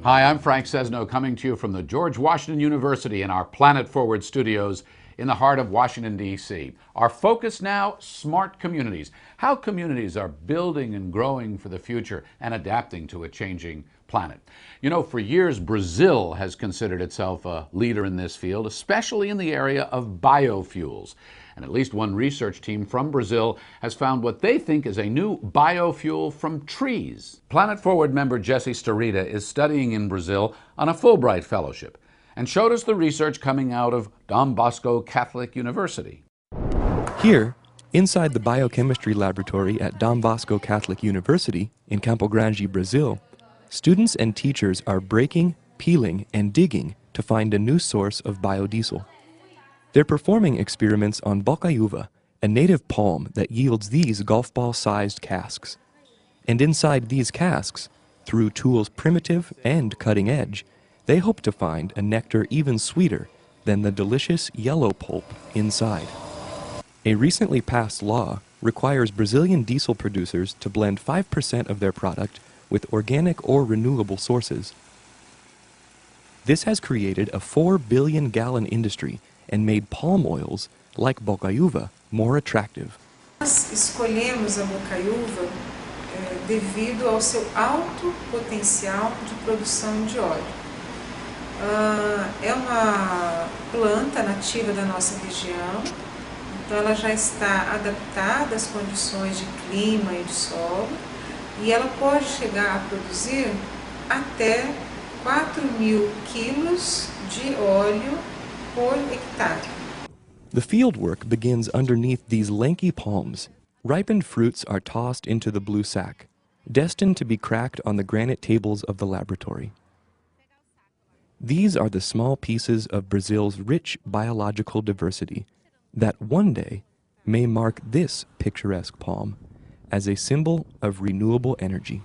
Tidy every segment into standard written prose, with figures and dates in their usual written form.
Hi, I'm Frank Sesno, coming to you from the George Washington University in our Planet Forward studios in the heart of Washington, D.C. Our focus now, smart communities. How communities are building and growing for the future and adapting to a changing planet. You know, for years, Brazil has considered itself a leader in this field, especially in the area of biofuels. And at least one research team from Brazil has found what they think is a new biofuel from trees. Planet Forward member Jesse Starita is studying in Brazil on a Fulbright fellowship and showed us the research coming out of Dom Bosco Catholic University. Here, inside the biochemistry laboratory at Dom Bosco Catholic University in Campo Grande, Brazil, students and teachers are breaking, peeling, and digging to find a new source of biodiesel. They're performing experiments on bocaiúva, a native palm that yields these golf ball-sized casks. And inside these casks, through tools primitive and cutting edge, they hope to find a nectar even sweeter than the delicious yellow pulp inside. A recently passed law requires Brazilian diesel producers to blend 5% of their product with organic or renewable sources. This has created a 4 billion gallon industry and made palm oils, like bocaiúva, more attractive. Nós escolhemos a bocaiúva devido ao seu alto potencial de produção de óleo. É uma planta nativa da nossa região, então ela já está adaptada às condições de clima e de solo, e ela pode chegar a produzir até 4.000 quilos de óleo por hectare. The field work begins underneath these lanky palms. Ripened fruits are tossed into the blue sack, destined to be cracked on the granite tables of the laboratory. These are the small pieces of Brazil's rich biological diversity that one day may mark this picturesque palm as a symbol of renewable energy.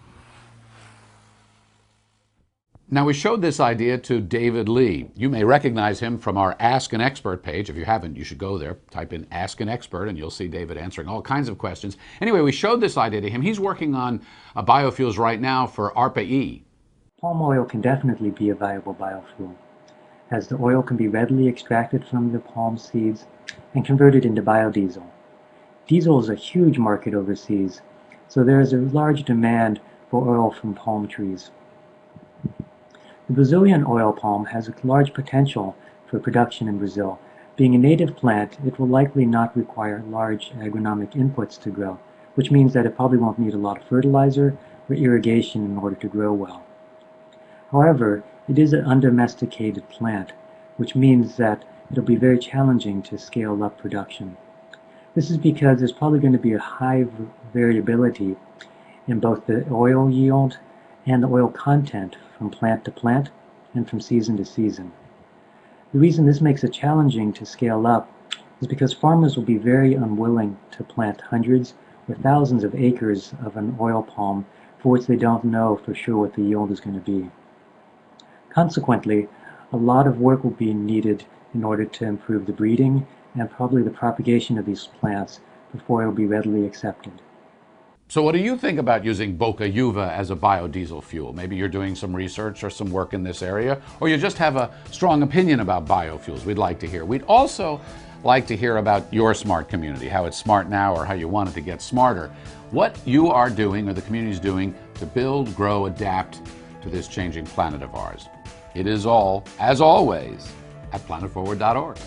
Now, we showed this idea to David Lee. You may recognize him from our Ask an Expert page. If you haven't, you should go there, type in Ask an Expert, and you'll see David answering all kinds of questions. Anyway, we showed this idea to him. He's working on biofuels right now for ARPA-E. Palm oil can definitely be a viable biofuel, as the oil can be readily extracted from the palm seeds and converted into biodiesel. Diesel is a huge market overseas, so there is a large demand for oil from palm trees. The Brazilian oil palm has a large potential for production in Brazil. Being a native plant, it will likely not require large agronomic inputs to grow, which means that it probably won't need a lot of fertilizer or irrigation in order to grow well. However, it is an undomesticated plant, which means that it'll be very challenging to scale up production. This is because there's probably going to be a high variability in both the oil yield and the oil content from plant to plant and from season to season. The reason this makes it challenging to scale up is because farmers will be very unwilling to plant hundreds or thousands of acres of an oil palm for which they don't know for sure what the yield is going to be. Consequently, a lot of work will be needed in order to improve the breeding and probably the propagation of these plants before it will be readily accepted. So what do you think about using bocaiúva as a biodiesel fuel? Maybe you're doing some research or some work in this area, or you just have a strong opinion about biofuels. We'd like to hear. We'd also like to hear about your smart community, how it's smart now or how you want it to get smarter. What you are doing or the community is doing to build, grow, adapt to this changing planet of ours. It is all, as always, at planetforward.org.